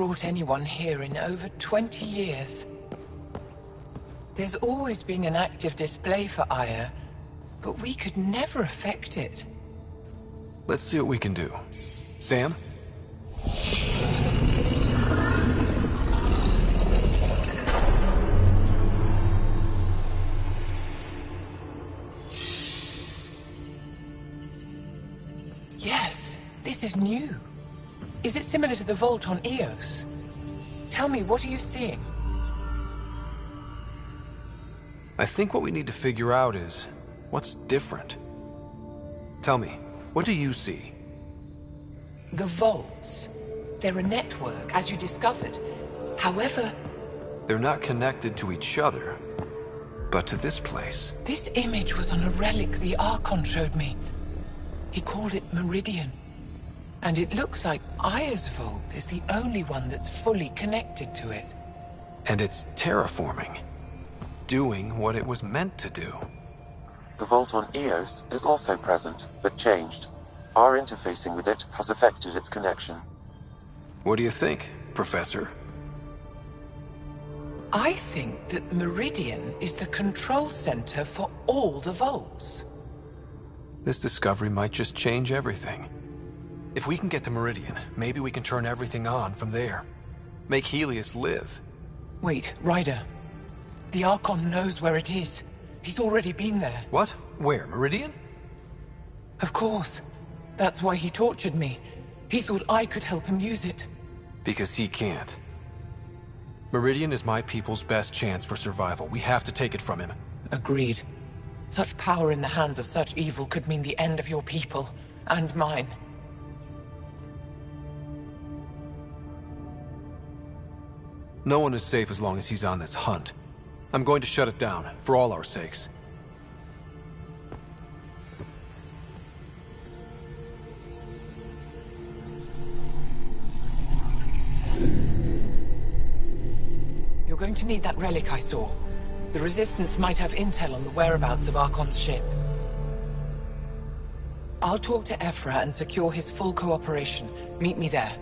brought anyone here in over 20 years. There's always been an active display for Aya, but we could never affect it. Let's see what we can do. Sam? Yes, this is new. Is it similar to the vault on Eos? Tell me, what are you seeing? I think what we need to figure out is, what's different? Tell me, what do you see? The vaults. They're a network, as you discovered. However... They're not connected to each other, but to this place. This image was on a relic the Archon showed me. He called it Meridian. And it looks like Aya's vault is the only one that's fully connected to it. And it's terraforming. Doing what it was meant to do. The vault on Eos is also present, but changed. Our interfacing with it has affected its connection. What do you think, Professor? I think that Meridian is the control center for all the vaults. This discovery might just change everything. If we can get to Meridian, maybe we can turn everything on from there. Make Helios live. Wait, Ryder. The Archon knows where it is. He's already been there. What? Where? Meridian? Of course. That's why he tortured me. He thought I could help him use it. Because he can't. Meridian is my people's best chance for survival. We have to take it from him. Agreed. Such power in the hands of such evil could mean the end of your people, and mine. No one is safe as long as he's on this hunt. I'm going to shut it down, for all our sakes. You're going to need that relic I saw. The Resistance might have intel on the whereabouts of Archon's ship. I'll talk to Ephra and secure his full cooperation. Meet me there.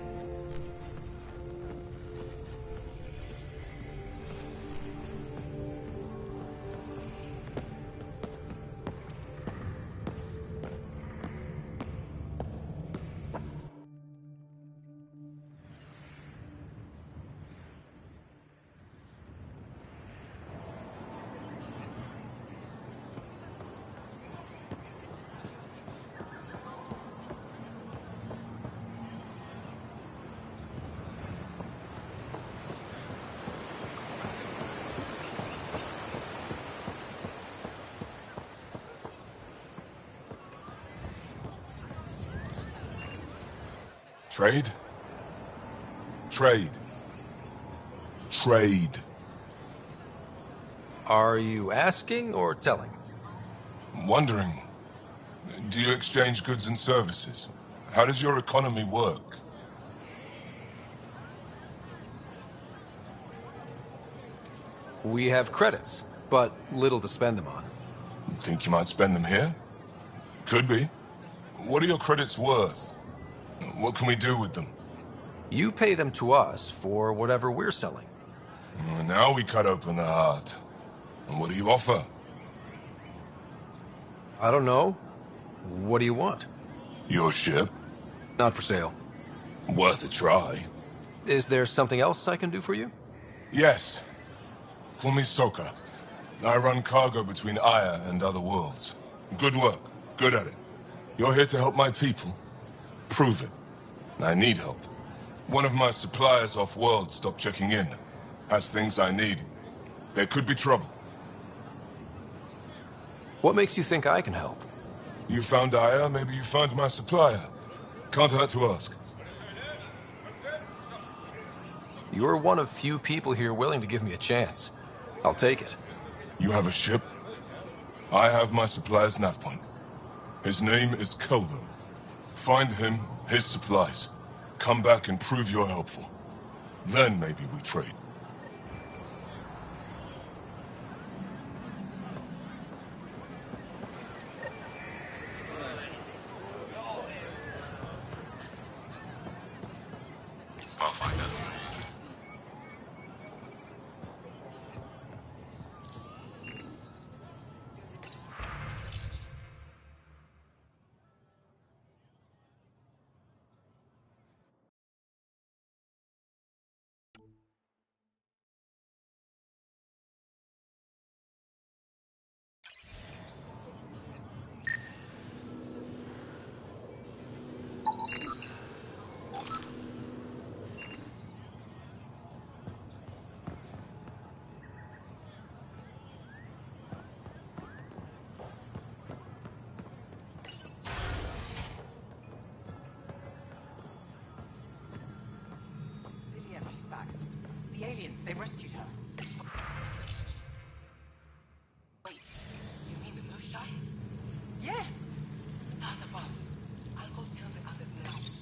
Trade? Trade. Trade. Are you asking or telling? Wondering, do you exchange goods and services? How does your economy work? We have credits, but little to spend them on. Think you might spend them here? Could be. What are your credits worth? What can we do with them? You pay them to us for whatever we're selling. Now we cut open the heart. And what do you offer? I don't know. What do you want? Your ship? Not for sale. Worth a try. Is there something else I can do for you? Yes. Call me Soka. I run cargo between Aya and other worlds. Good work. Good at it. You're here to help my people? Prove it. I need help. One of my suppliers off-world stopped checking in. Has things I need. There could be trouble. What makes you think I can help? You found Aya, maybe you found my supplier. Can't hurt to ask. You're one of few people here willing to give me a chance. I'll take it. You have a ship? I have my supplier's nav point. His name is Koldo. Find him, his supplies. Come back and prove you're helpful. Then maybe we trade. Pathfinder. Meridians. They rescued her. Wait, you mean the Moshai? Yes! Start above. I'll go tell the others now.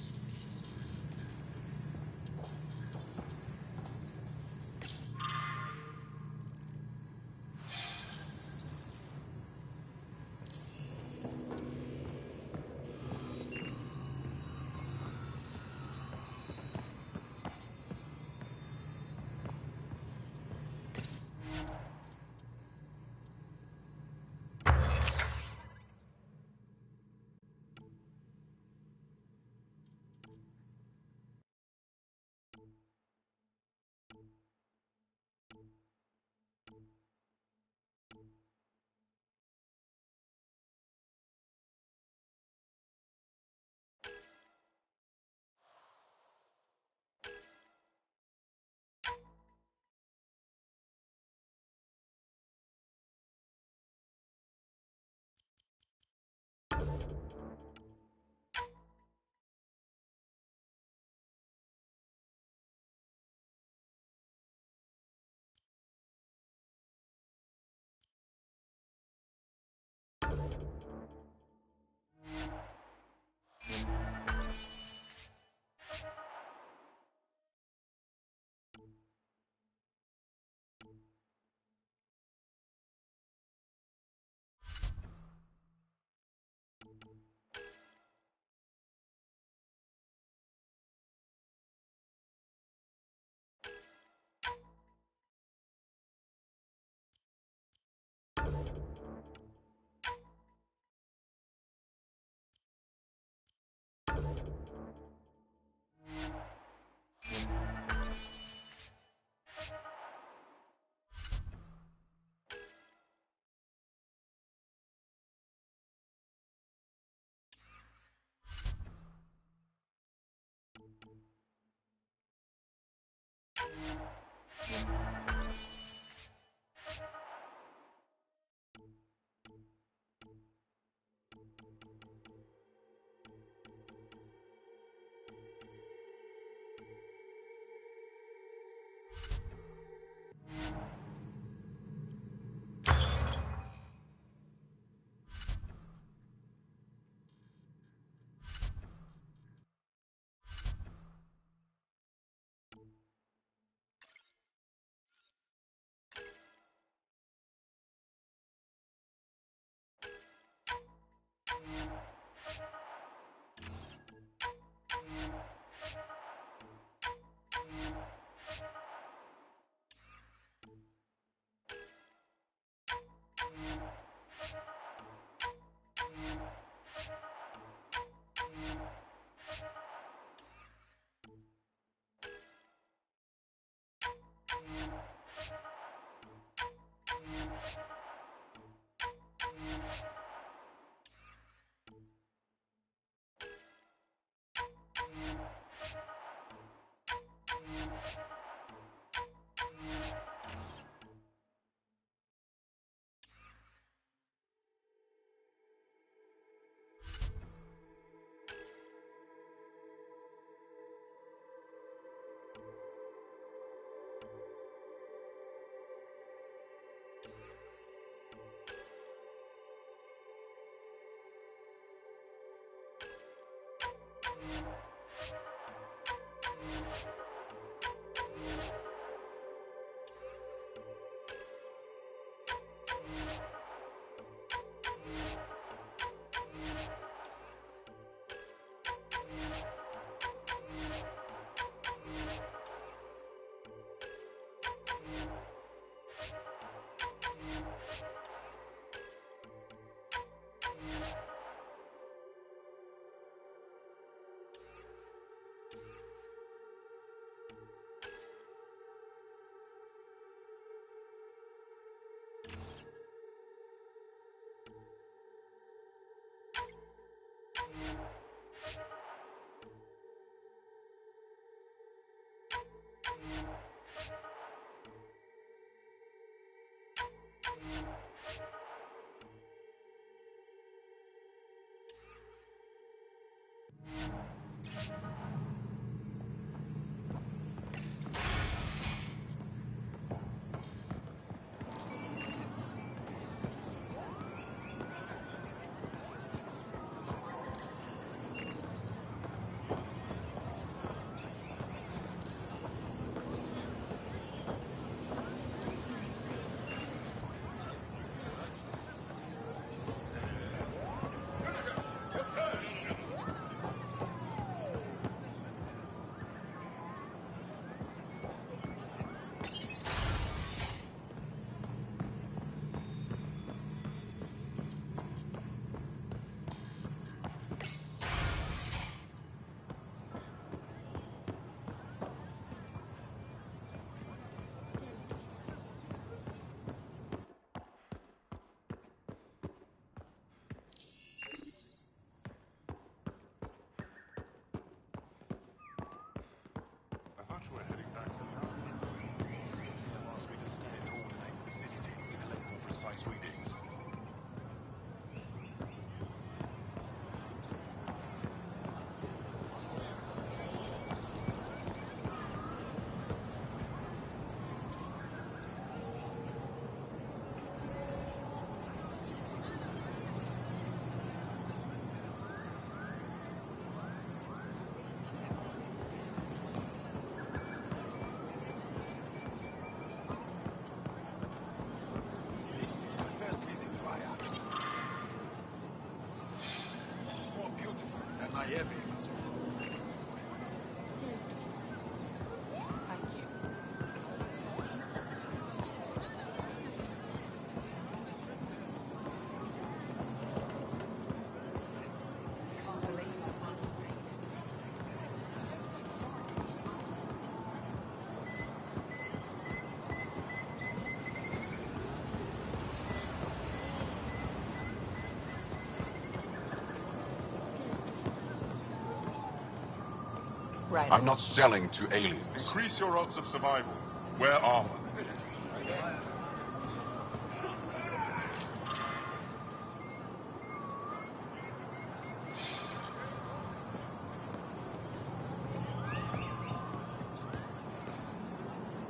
Right. I'm not selling to aliens. Increase your odds of survival. Wear armor.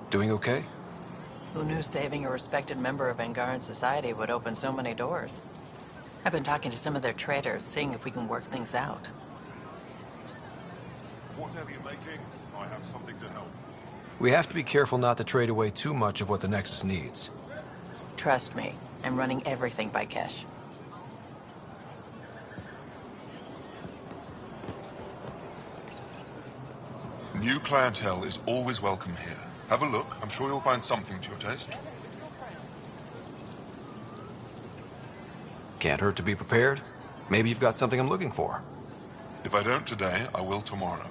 Doing okay? Who knew saving a respected member of Angaran society would open so many doors? I've been talking to some of their traders, seeing if we can work things out. Whatever you're making, I have something to help. We have to be careful not to trade away too much of what the Nexus needs. Trust me, I'm running everything by cash. New clientele is always welcome here. Have a look. I'm sure you'll find something to your taste. Can't hurt to be prepared. Maybe you've got something I'm looking for. If I don't today, I will tomorrow.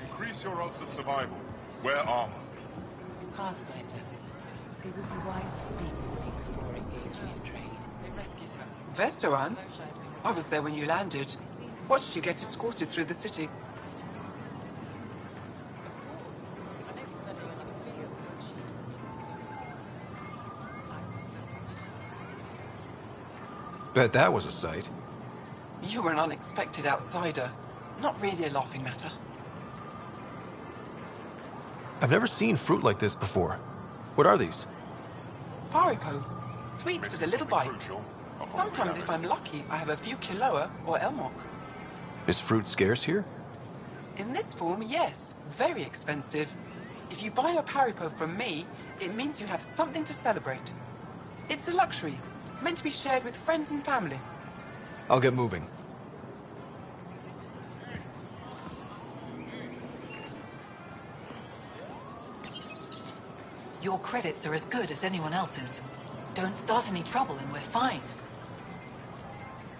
Increase your odds of survival. Wear armor. Pathfinder, it would be wise to speak with me before engaging in trade. They rescued her. Vestaran? I was there when you landed. Watched you get escorted through the city. Bet that was a sight. You were an unexpected outsider. Not really a laughing matter. I've never seen fruit like this before. What are these? Haripo. Sweet with a little bite. Sometimes if I'm lucky, I have a few Kiloa or Elmok. Is fruit scarce here? In this form, yes. Very expensive. If you buy a Paripo from me, it means you have something to celebrate. It's a luxury, meant to be shared with friends and family. I'll get moving. Your credits are as good as anyone else's. Don't start any trouble and we're fine.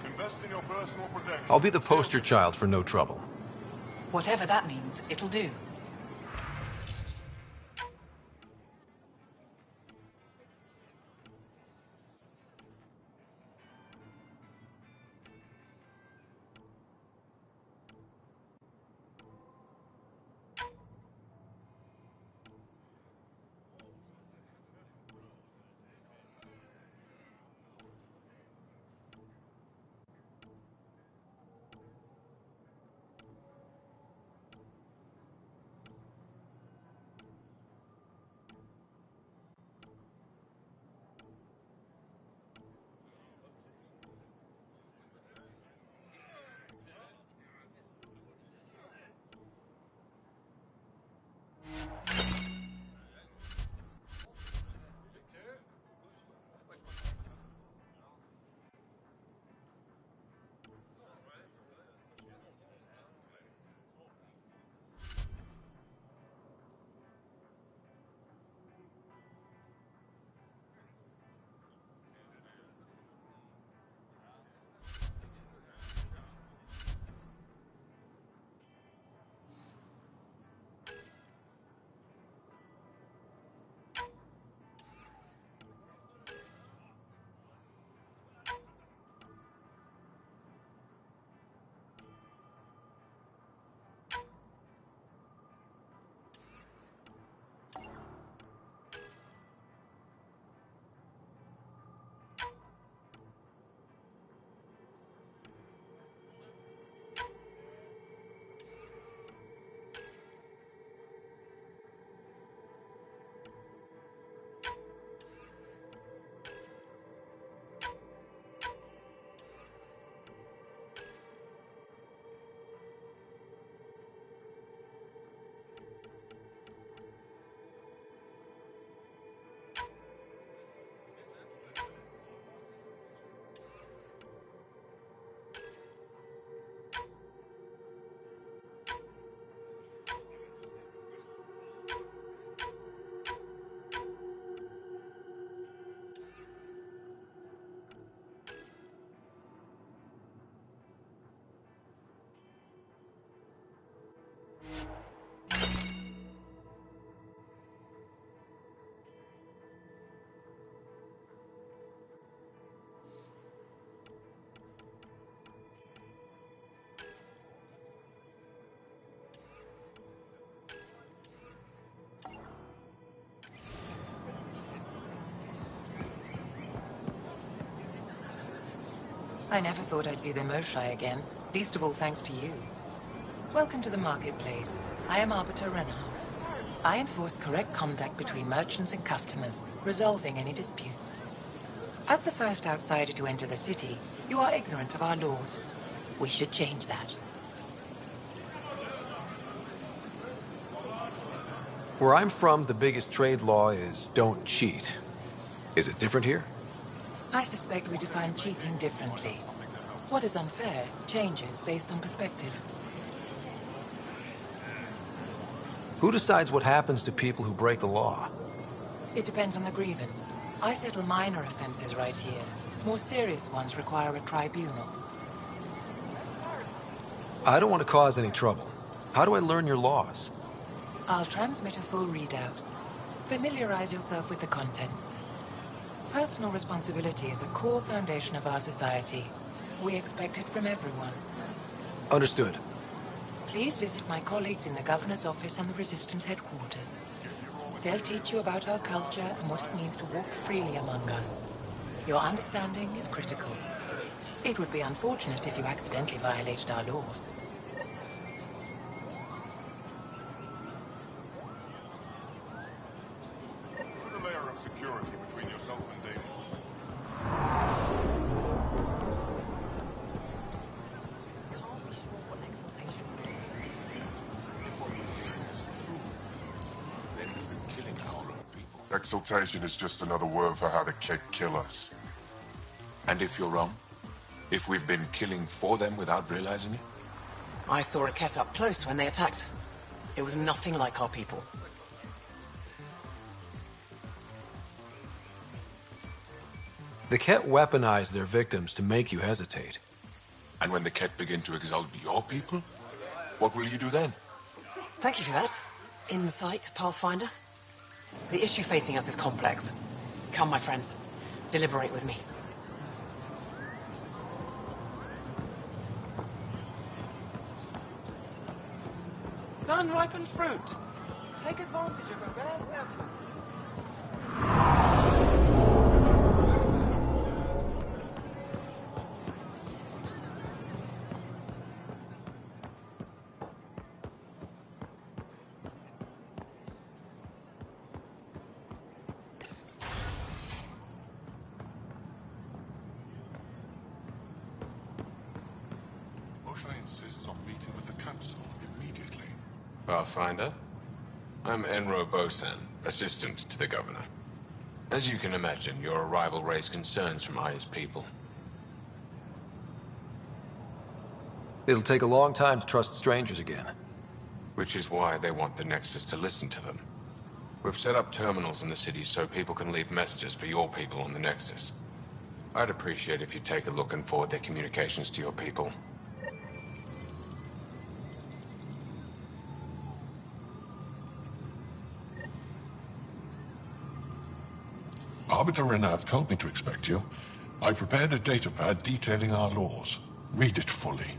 Invest in your personal protection. I'll be the poster child for no trouble. Whatever that means, it'll do. I never thought I'd see the Moshai again, least of all thanks to you. Welcome to the marketplace. I am Arbiter Renhoff. I enforce correct conduct between merchants and customers, resolving any disputes. As the first outsider to enter the city, you are ignorant of our laws. We should change that. Where I'm from, the biggest trade law is don't cheat. Is it different here? I suspect we define cheating differently. What is unfair changes based on perspective. Who decides what happens to people who break the law? It depends on the grievance. I settle minor offenses right here. More serious ones require a tribunal. I don't want to cause any trouble. How do I learn your laws? I'll transmit a full readout. Familiarize yourself with the contents. Personal responsibility is a core foundation of our society. We expect it from everyone. Understood. Please visit my colleagues in the Governor's office and the Resistance headquarters. They'll teach you about our culture and what it means to walk freely among us. Your understanding is critical. It would be unfortunate if you accidentally violated our laws. Put a layer of security between yourself and danger. Exaltation is just another word for how the Kett kill us. And if you're wrong? If we've been killing for them without realizing it? I saw a Kett up close when they attacked. It was nothing like our people. The Kett weaponize their victims to make you hesitate. And when the Kett begin to exalt your people, what will you do then? Thank you for that. Insight, Pathfinder. The issue facing us is complex. Come, my friends. Deliberate with me. Sun-ripened fruit. Take advantage of a rare surplus. Moshe insists on meeting with the council immediately. Pathfinder, I'm Enro Bosan, assistant to the governor. As you can imagine, your arrival raised concerns from Aya's people. It'll take a long time to trust strangers again. Which is why they want the Nexus to listen to them. We've set up terminals in the city so people can leave messages for your people on the Nexus. I'd appreciate if you take a look and forward their communications to your people. Arbiter Renov told me to expect you. I prepared a datapad detailing our laws. Read it fully.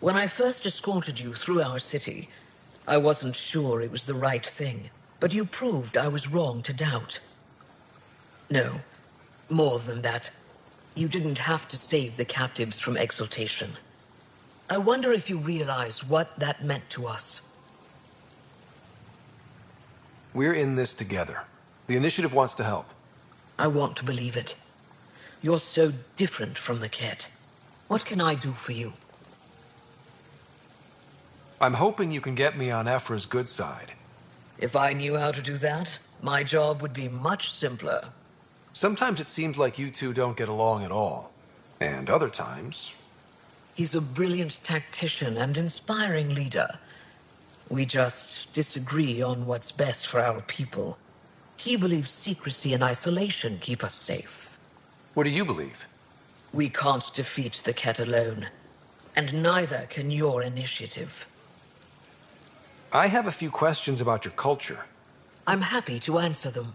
When I first escorted you through our city, I wasn't sure it was the right thing, but you proved I was wrong to doubt. No, more than that. You didn't have to save the captives from exaltation. I wonder if you realize what that meant to us. We're in this together. The Initiative wants to help. I want to believe it. You're so different from the Kett. What can I do for you? I'm hoping you can get me on Ephra's good side. If I knew how to do that, my job would be much simpler. Sometimes it seems like you two don't get along at all. And other times... He's a brilliant tactician and inspiring leader. We just disagree on what's best for our people. He believes secrecy and isolation keep us safe. What do you believe? We can't defeat the Cat alone, and neither can your initiative. I have a few questions about your culture. I'm happy to answer them.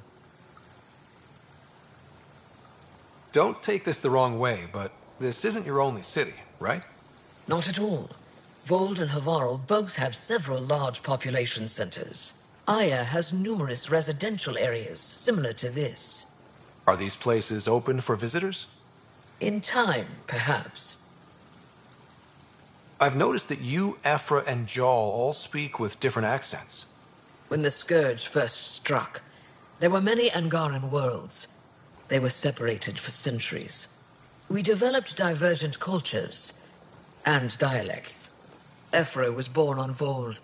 Don't take this the wrong way, but this isn't your only city, right? Not at all. Vold and Havarl both have several large population centers. Aya has numerous residential areas similar to this. Are these places open for visitors? In time, perhaps. I've noticed that you, Afra, and Jal all speak with different accents. When the Scourge first struck, there were many Angaran worlds. They were separated for centuries. We developed divergent cultures and dialects. Ephra was born on Vold,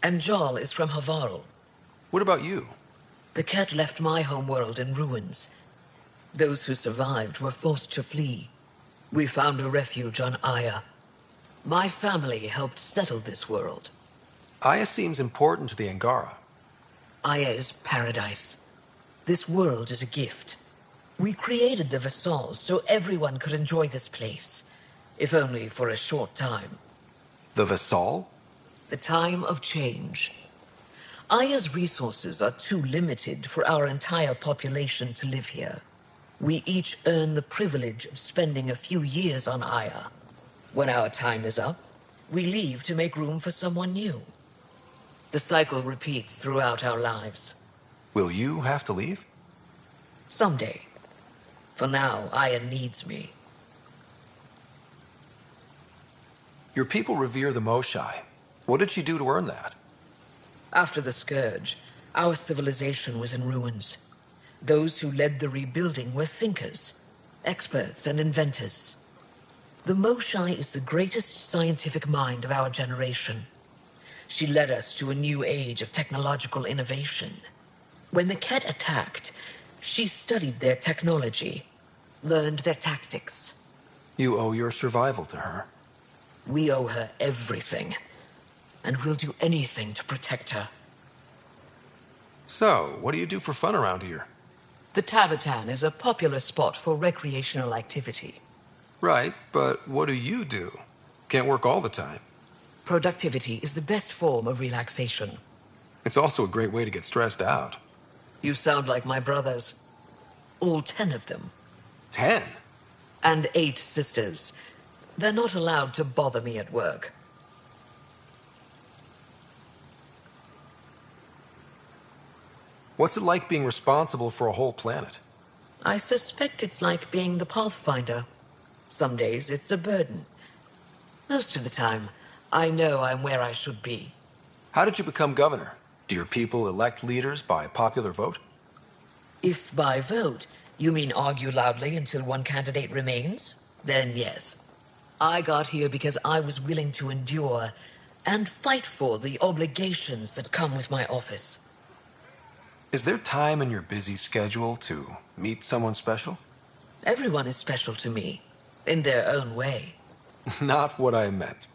and Jal is from Havarl. What about you? The Cat left my homeworld in ruins. Those who survived were forced to flee. We found a refuge on Aya. My family helped settle this world. Aya seems important to the Angara. Aya is paradise. This world is a gift. We created the Vassals so everyone could enjoy this place, if only for a short time. The Vassal? The time of change. Aya's resources are too limited for our entire population to live here. We each earn the privilege of spending a few years on Aya. When our time is up, we leave to make room for someone new. The cycle repeats throughout our lives. Will you have to leave? Someday. For now, Aya needs me. Your people revere the Moshai. What did she do to earn that? After the Scourge, our civilization was in ruins. Those who led the rebuilding were thinkers, experts, and inventors. The Moshai is the greatest scientific mind of our generation. She led us to a new age of technological innovation. When the Cat attacked, she studied their technology, learned their tactics. You owe your survival to her. We owe her everything, and we'll do anything to protect her. So, what do you do for fun around here? The Tavatan is a popular spot for recreational activity. Right, but what do you do? Can't work all the time. Productivity is the best form of relaxation. It's also a great way to get stressed out. You sound like my brothers. All 10 of them. 10? And 8 sisters. They're not allowed to bother me at work. What's it like being responsible for a whole planet? I suspect it's like being the Pathfinder. Some days it's a burden. Most of the time, I know I'm where I should be. How did you become governor? Do your people elect leaders by popular vote? If by vote, you mean argue loudly until one candidate remains, then yes. I got here because I was willing to endure and fight for the obligations that come with my office. Is there time in your busy schedule to meet someone special? Everyone is special to me, in their own way. Not what I meant.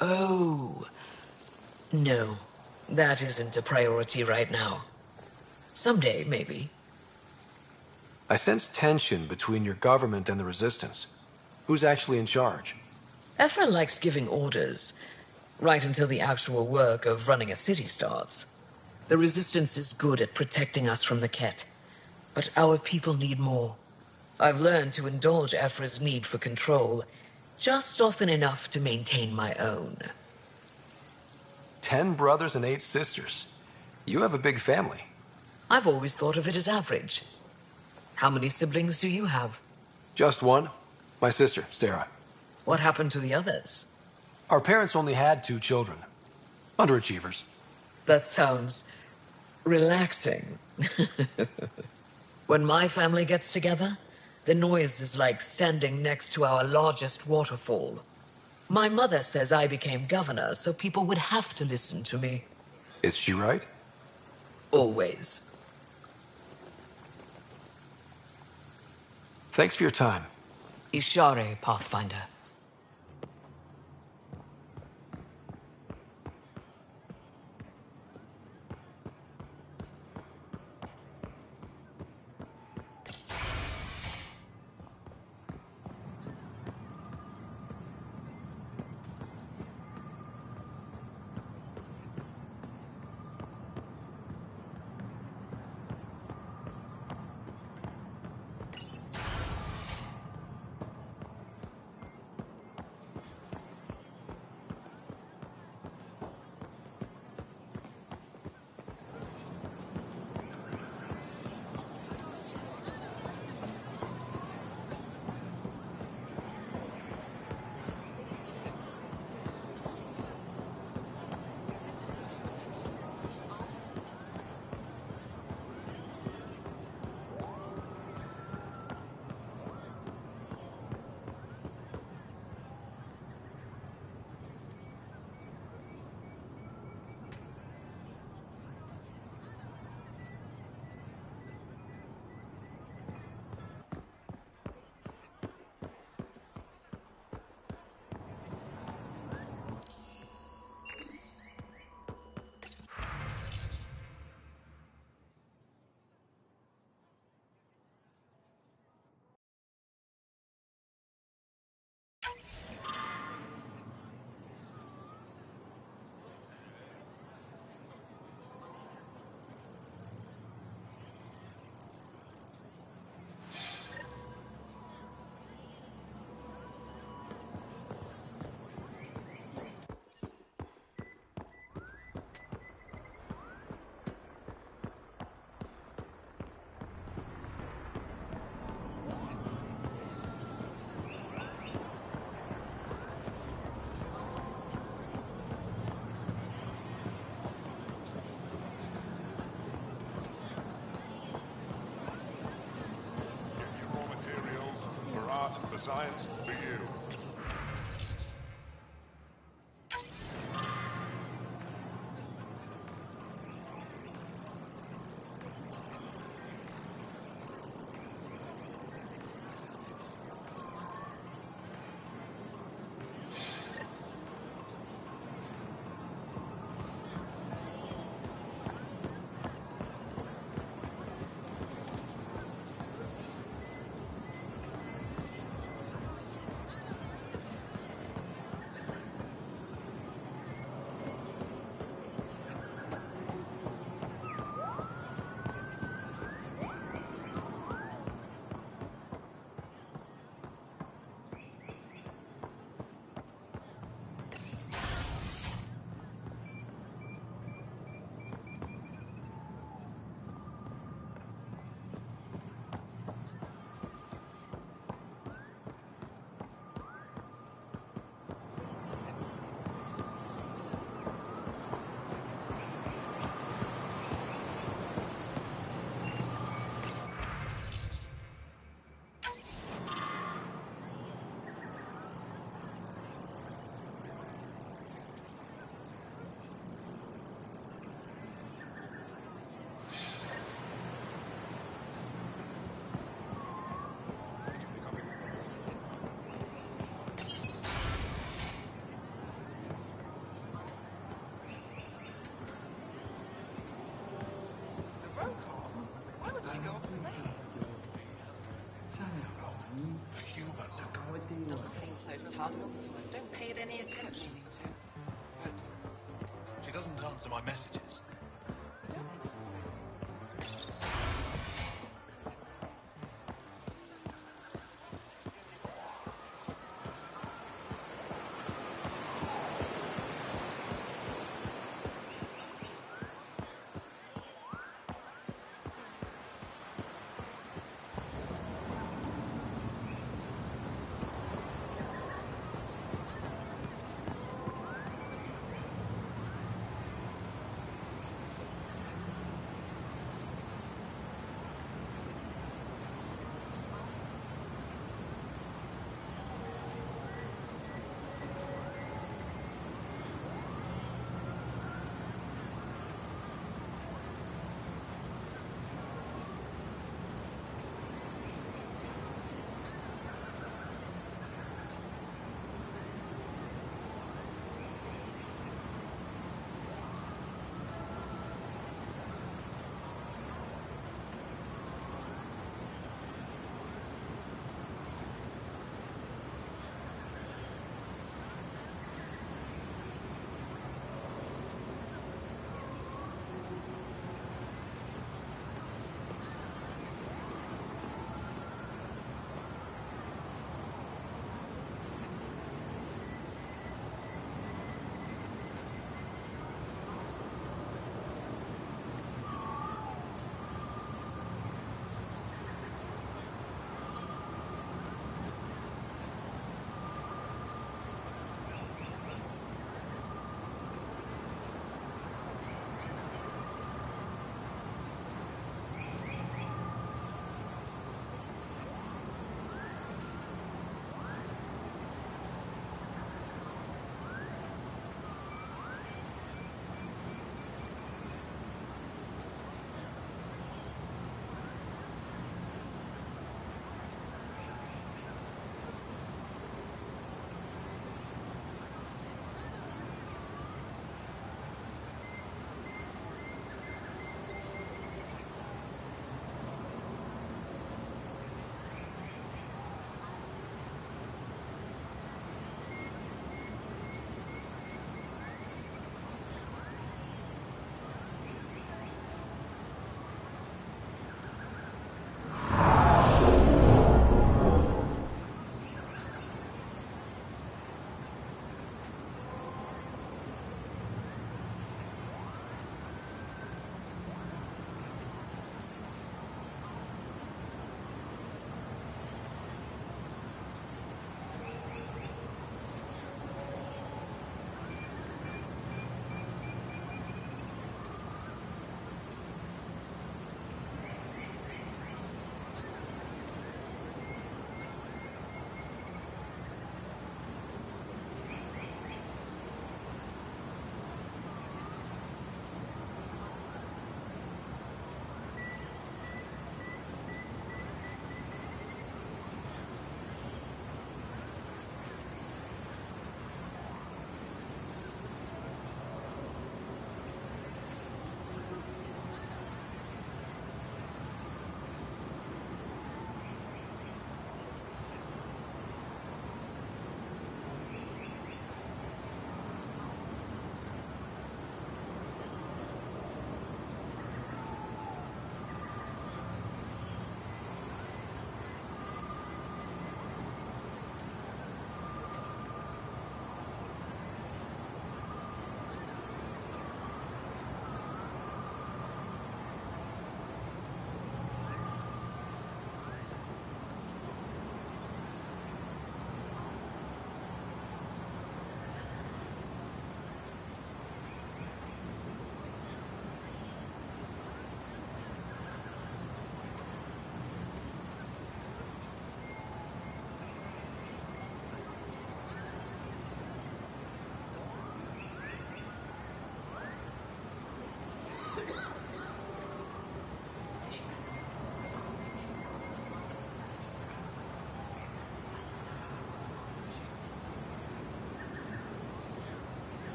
Oh. No, that isn't a priority right now. Someday, maybe. I sense tension between your government and the Resistance. Who's actually in charge? Ephra likes giving orders, right until the actual work of running a city starts. The Resistance is good at protecting us from the Ket, but our people need more. I've learned to indulge Ephra's need for control, just often enough to maintain my own. 10 brothers and 8 sisters. You have a big family. I've always thought of it as average. How many siblings do you have? Just one. My sister, Sarah. What happened to the others? Our parents only had 2 children. Underachievers. That sounds relaxing. When my family gets together, the noise is like standing next to our largest waterfall. My mother says I became governor, so people would have to listen to me. Is she right? Always. Thanks for your time. Ishare, Pathfinder. science, for you. Don't pay it any attention. But she doesn't answer my messages.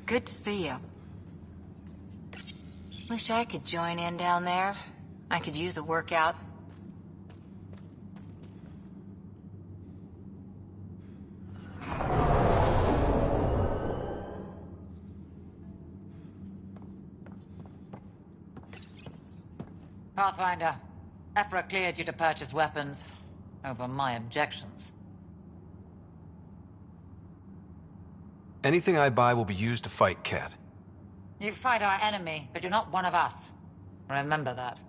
Good to see you. Wish I could join in down there. I could use a workout. Pathfinder, Ephra cleared you to purchase weapons over my objections. Anything I buy will be used to fight Cat. You fight our enemy, but you're not one of us. Remember that.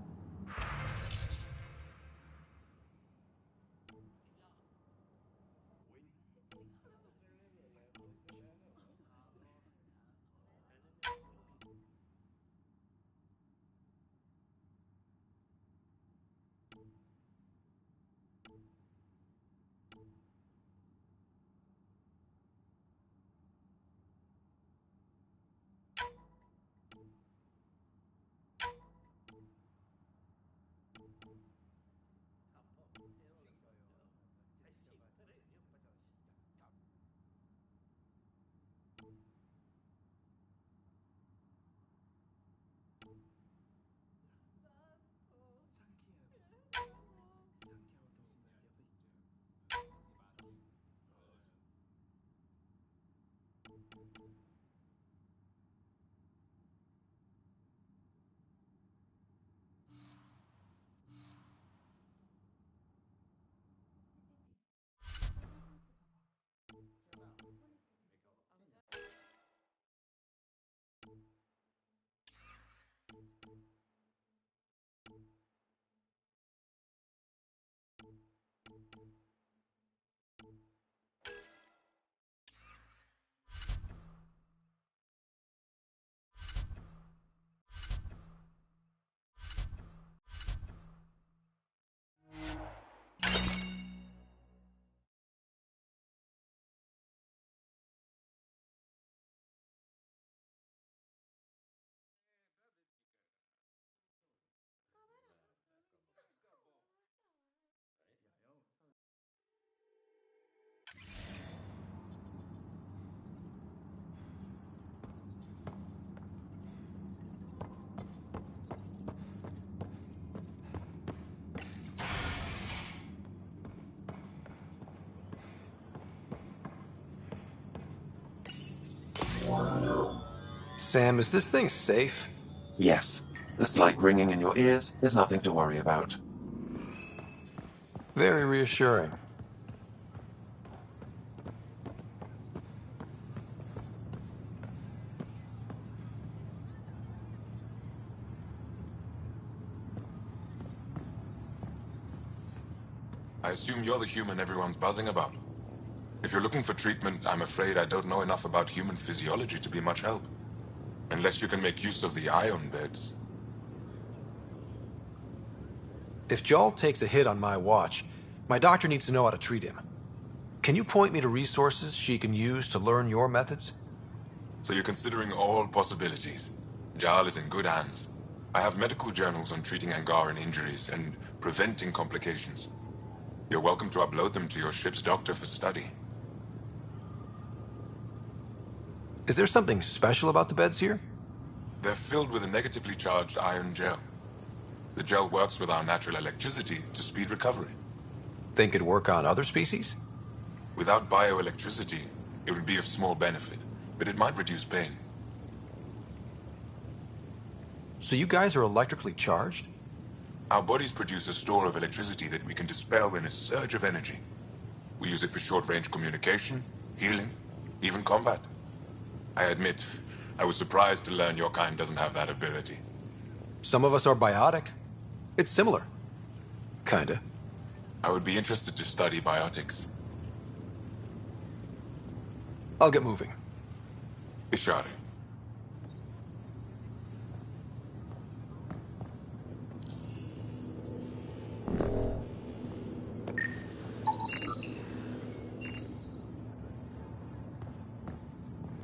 Sam, is this thing safe? Yes. The slight ringing in your ears is nothing to worry about. Very reassuring. I assume you're the human everyone's buzzing about. If you're looking for treatment, I'm afraid I don't know enough about human physiology to be much help. Unless you can make use of the ion beds. If Jarl takes a hit on my watch, my doctor needs to know how to treat him. Can you point me to resources she can use to learn your methods? So you're considering all possibilities. Jarl is in good hands. I have medical journals on treating Angaran injuries and preventing complications. You're welcome to upload them to your ship's doctor for study. Is there something special about the beds here? They're filled with a negatively charged ion gel. The gel works with our natural electricity to speed recovery. Think it'd work on other species? Without bioelectricity, it would be of small benefit, but it might reduce pain. So you guys are electrically charged? Our bodies produce a store of electricity that we can dispel in a surge of energy. We use it for short-range communication, healing, even combat. I admit, I was surprised to learn your kind doesn't have that ability. Some of us are biotic. It's similar. Kinda. I would be interested to study biotics. I'll get moving. Ishari.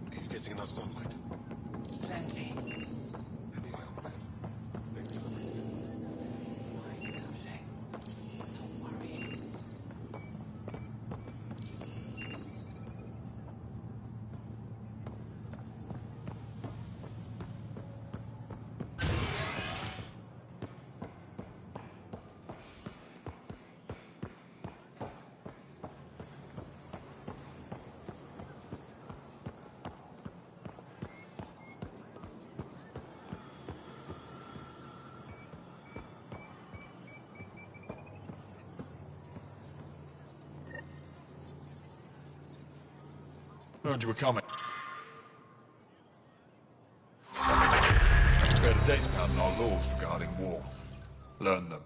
Are you getting enough sunlight? Plenty. Any ion bed? Thank you. Don't worry. Heard you were coming. Prepared a data pad on our laws regarding war. Learn them.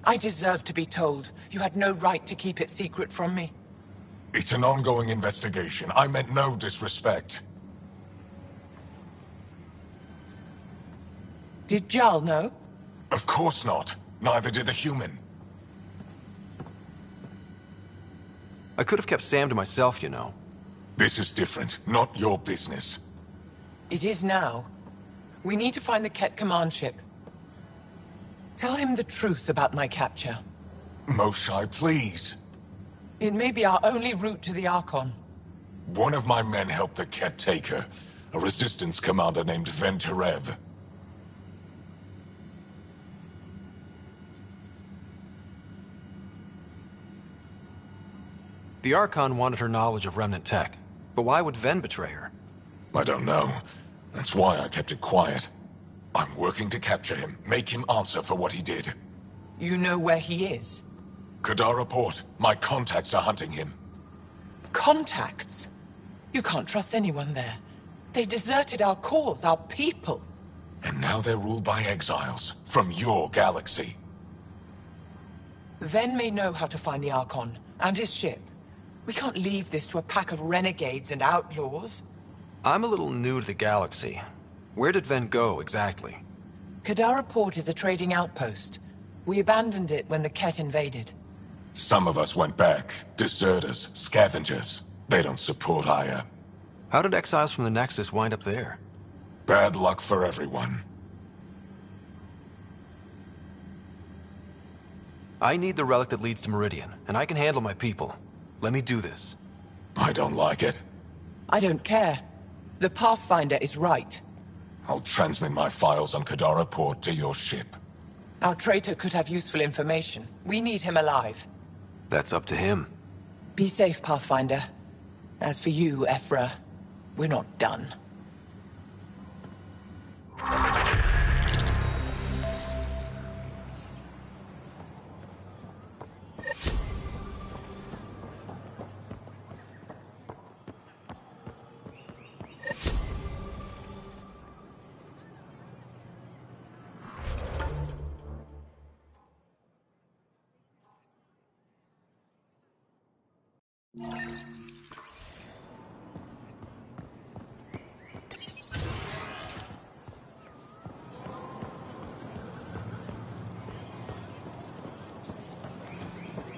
I deserve to be told. You had no right to keep it secret from me. It's an ongoing investigation. I meant no disrespect. Did Jarl know? Of course not. Neither did the human. I could have kept Sam to myself, you know. This is different. Not your business. It is now. We need to find the Ket command ship. Tell him the truth about my capture. Moshai, please. It may be our only route to the Archon. One of my men helped the Ket take her. A resistance commander named Venturev. The Archon wanted her knowledge of remnant tech. But why would Ven betray her? I don't know. That's why I kept it quiet. I'm working to capture him, make him answer for what he did. You know where he is? Kadara Port. My contacts are hunting him. Contacts? You can't trust anyone there. They deserted our cause, our people. And now they're ruled by exiles from your galaxy. Ven may know how to find the Archon and his ship. We can't leave this to a pack of renegades and outlaws. I'm a little new to the galaxy. Where did Ven go, exactly? Kadara Port is a trading outpost. We abandoned it when the Ket invaded. Some of us went back. Deserters, scavengers. They don't support Aya. How did exiles from the Nexus wind up there? Bad luck for everyone. I need the relic that leads to Meridian, and I can handle my people. Let me do this. I don't like it. I don't care. The Pathfinder is right. I'll transmit my files on Kadara Port to your ship. Our traitor could have useful information. We need him alive. That's up to him. Be safe, Pathfinder. As for you, Ephra, we're not done.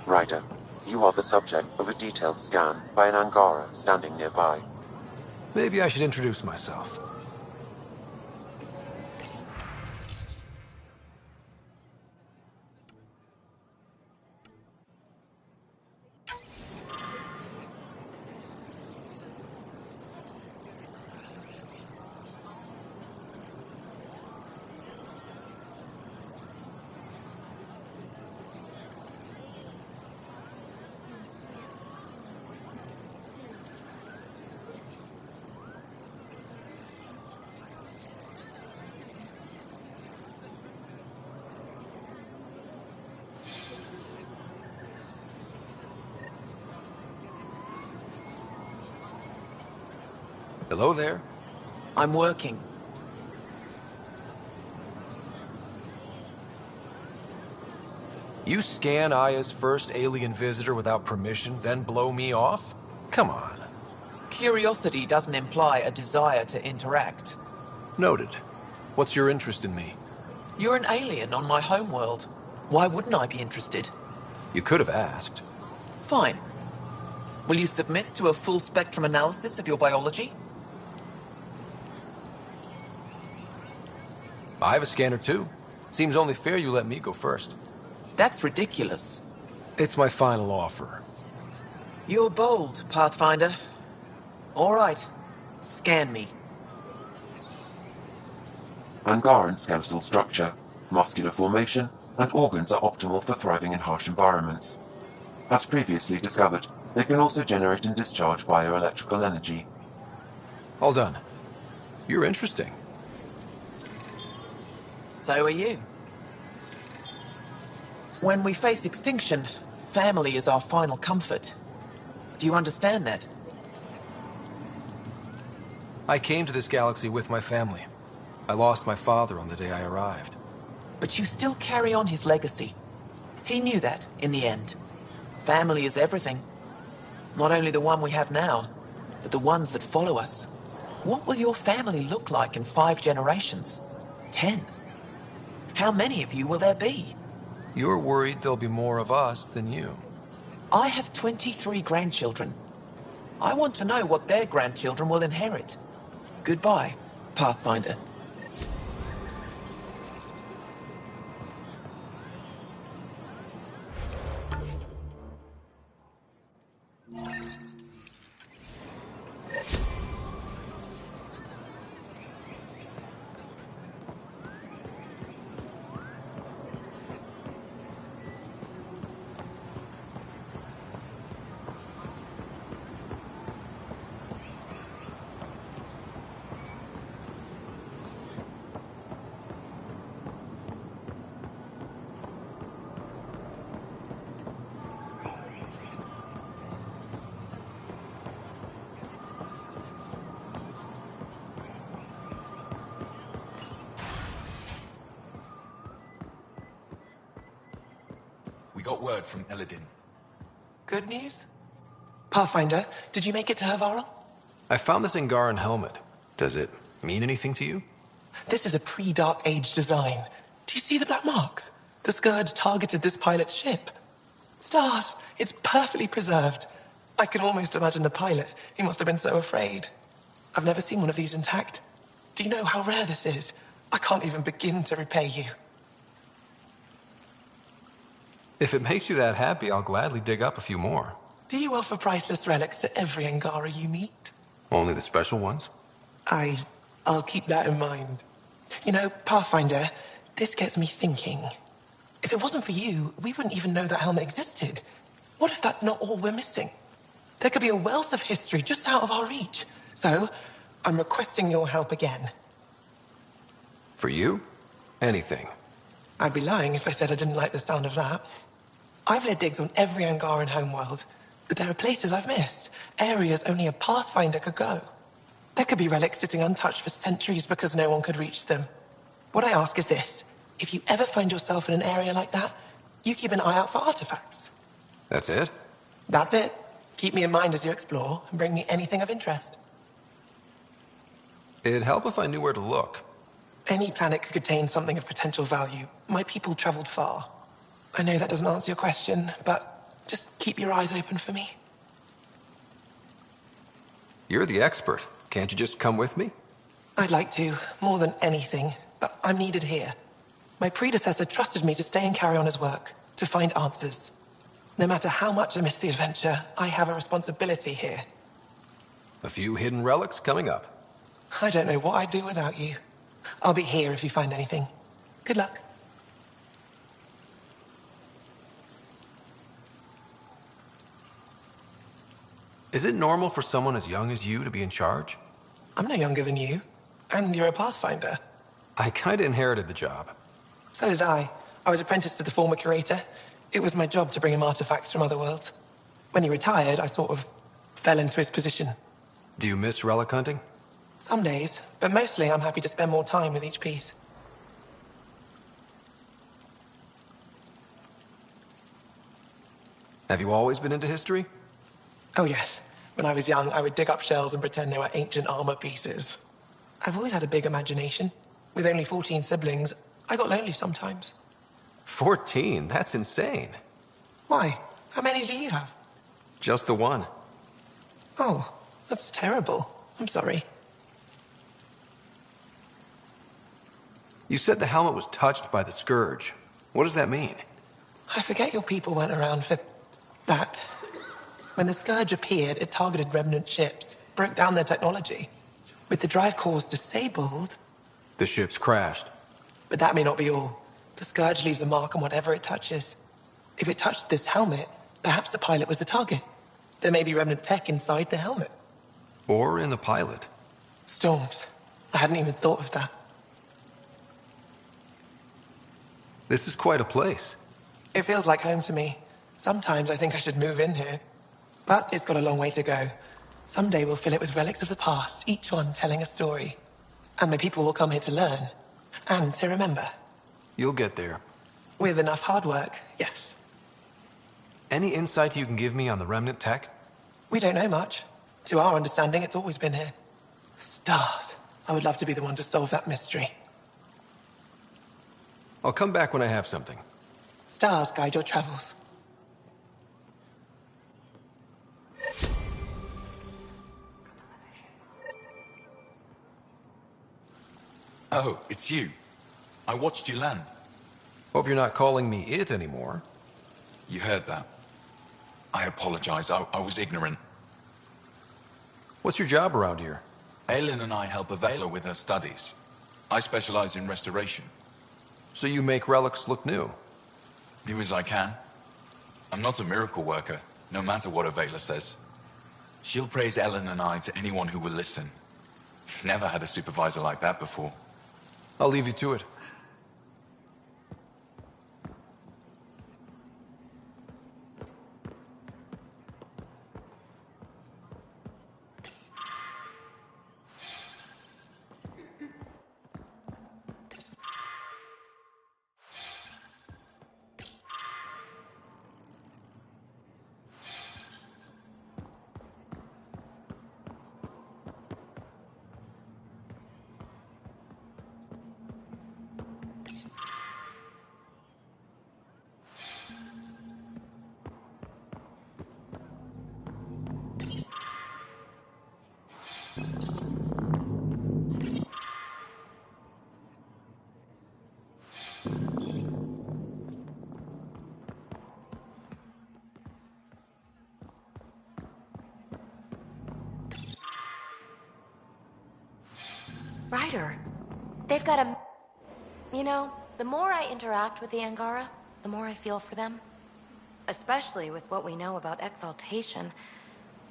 Ryder, you are the subject of a detailed scan by an Angara standing nearby. Maybe I should introduce myself. Hello there. I'm working. You scan Aya's first alien visitor without permission, then blow me off? Come on. Curiosity doesn't imply a desire to interact. Noted. What's your interest in me? You're an alien on my homeworld. Why wouldn't I be interested? You could have asked. Fine. Will you submit to a full spectrum analysis of your biology? I have a scanner too. Seems only fair you let me go first. That's ridiculous. It's my final offer. You're bold, Pathfinder. All right. Scan me. Angaran skeletal structure, muscular formation, and organs are optimal for thriving in harsh environments. As previously discovered, they can also generate and discharge bioelectrical energy. All done. You're interesting. So are you. When we face extinction, family is our final comfort. Do you understand that? I came to this galaxy with my family. I lost my father on the day I arrived. But you still carry on his legacy. He knew that, in the end. Family is everything. Not only the one we have now, but the ones that follow us. What will your family look like in 5 generations? 10? How many of you will there be? You're worried there'll be more of us than you. I have 23 grandchildren. I want to know what their grandchildren will inherit. Goodbye, Pathfinder. We got word from Eladin. Good news? Pathfinder, did you make it to Hervarl? I found this Angaran helmet. Does it mean anything to you? This is a pre-Dark Age design. Do you see the black marks? The Scourge targeted this pilot's ship. Stars, it's perfectly preserved. I can almost imagine the pilot. He must have been so afraid. I've never seen one of these intact. Do you know how rare this is? I can't even begin to repay you. If it makes you that happy, I'll gladly dig up a few more. Do you offer priceless relics to every Angara you meet? Only the special ones? I'll keep that in mind. You know, Pathfinder, this gets me thinking. If it wasn't for you, we wouldn't even know that helmet existed. What if that's not all we're missing? There could be a wealth of history just out of our reach. So, I'm requesting your help again. For you? Anything. I'd be lying if I said I didn't like the sound of that. I've led digs on every Angaran homeworld, but there are places I've missed, areas only a Pathfinder could go. There could be relics sitting untouched for centuries because no one could reach them. What I ask is this: if you ever find yourself in an area like that, you keep an eye out for artifacts. That's it? That's it. Keep me in mind as you explore, and bring me anything of interest. It'd help if I knew where to look. Any planet could contain something of potential value. My people traveled far. I know that doesn't answer your question, but just keep your eyes open for me. You're the expert. Can't you just come with me? I'd like to, more than anything, but I'm needed here. My predecessor trusted me to stay and carry on his work, to find answers. No matter how much I miss the adventure, I have a responsibility here. A few hidden relics coming up. I don't know what I'd do without you. I'll be here if you find anything. Good luck. Is it normal for someone as young as you to be in charge? I'm no younger than you. And you're a Pathfinder. I kinda inherited the job. So did I. I was apprenticed to the former curator. It was my job to bring him artifacts from other worlds. When he retired, I sort of fell into his position. Do you miss relic hunting? Some days, but mostly I'm happy to spend more time with each piece. Have you always been into history? Oh yes. When I was young, I would dig up shells and pretend they were ancient armor pieces. I've always had a big imagination. With only 14 siblings, I got lonely sometimes. 14? That's insane. Why? How many do you have? Just the one. Oh, that's terrible. I'm sorry. You said the helmet was touched by the Scourge. What does that mean? I forget your people weren't around for that. When the Scourge appeared, it targeted remnant ships, broke down their technology. With the drive cores disabled... The ships crashed. But that may not be all. The Scourge leaves a mark on whatever it touches. If it touched this helmet, perhaps the pilot was the target. There may be remnant tech inside the helmet. Or in the pilot. Storms. I hadn't even thought of that. This is quite a place. It feels like home to me. Sometimes I think I should move in here. But it's got a long way to go. Someday we'll fill it with relics of the past, each one telling a story. And my people will come here to learn. And to remember. You'll get there. With enough hard work, yes. Any insight you can give me on the remnant tech? We don't know much. To our understanding, it's always been here. Stars. I would love to be the one to solve that mystery. I'll come back when I have something. Stars guide your travels. Oh, it's you. I watched you land. Hope you're not calling me it anymore. You heard that. I apologize. I was ignorant. What's your job around here? Aylin and I help REVELA with her studies. I specialize in restoration. So you make relics look new? New as I can. I'm not a miracle worker, no matter what REVELA says. She'll praise Ellen and I to anyone who will listen. Never had a supervisor like that before. I'll leave you to it. Ryder, they've got a... You know, the more I interact with the Angara, the more I feel for them. Especially with what we know about exaltation.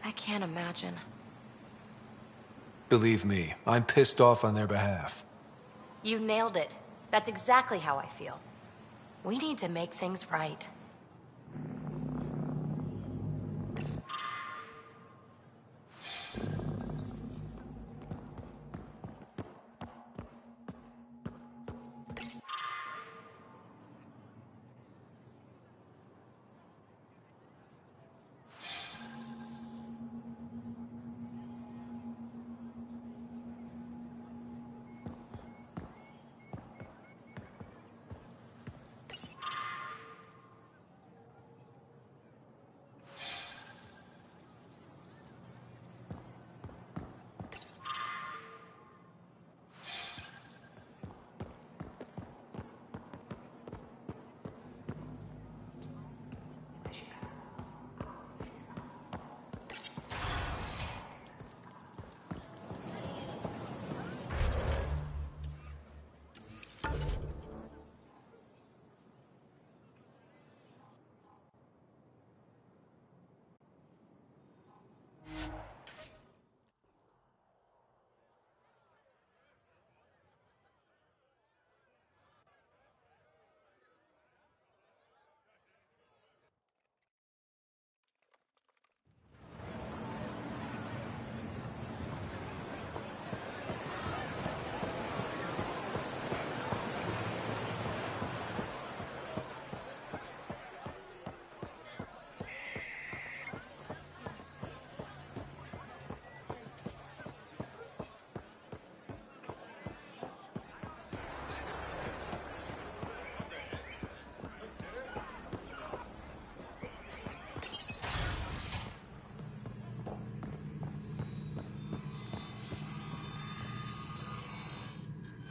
I can't imagine. Believe me, I'm pissed off on their behalf. You nailed it. That's exactly how I feel. We need to make things right.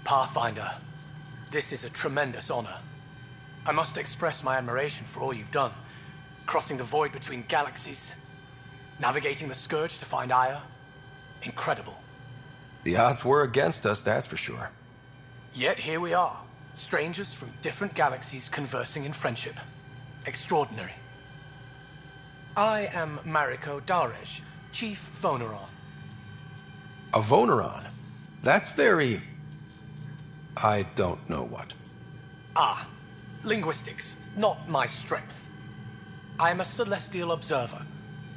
Pathfinder, this is a tremendous honor. I must express my admiration for all you've done. Crossing the void between galaxies, navigating the Scourge to find Aya. Incredible. The odds were against us, that's for sure. Yet here we are, strangers from different galaxies conversing in friendship. Extraordinary. I am Mariko Darej, Chief Voneron. A Voneron? That's very... I don't know what. Ah, linguistics, not my strength. I am a celestial observer,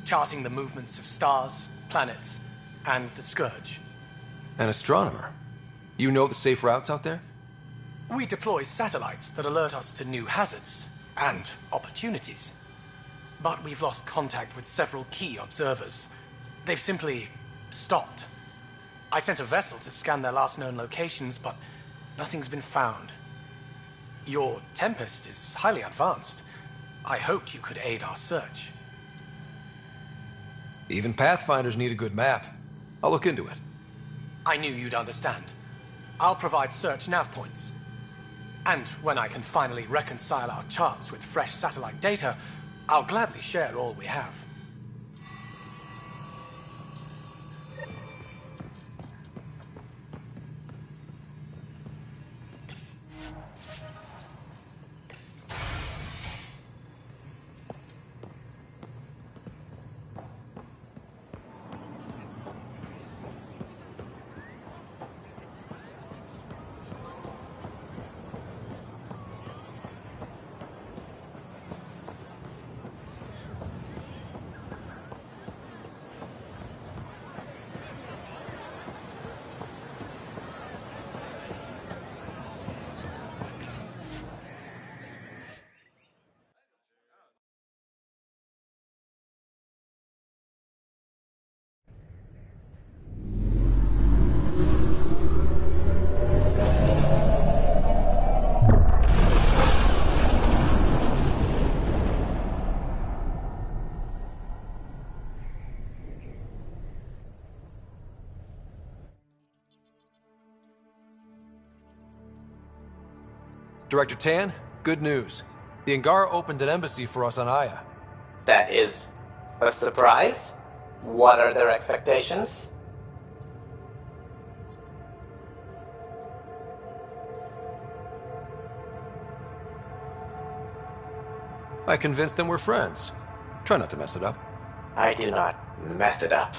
charting the movements of stars, planets, and the Scourge. An astronomer? You know the safe routes out there? We deploy satellites that alert us to new hazards and opportunities. But we've lost contact with several key observers. They've simply stopped. I sent a vessel to scan their last known locations, but nothing's been found. Your Tempest is highly advanced. I hoped you could aid our search. Even Pathfinders need a good map. I'll look into it. I knew you'd understand. I'll provide search nav points. And when I can finally reconcile our charts with fresh satellite data, I'll gladly share all we have. Director Tan, good news. The Angara opened an embassy for us on Aya. That is a surprise? What are their expectations? I convinced them we're friends. Try not to mess it up. I do not mess it up.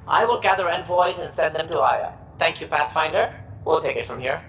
I will gather envoys and send them to Aya. Thank you, Pathfinder. We'll take it from here.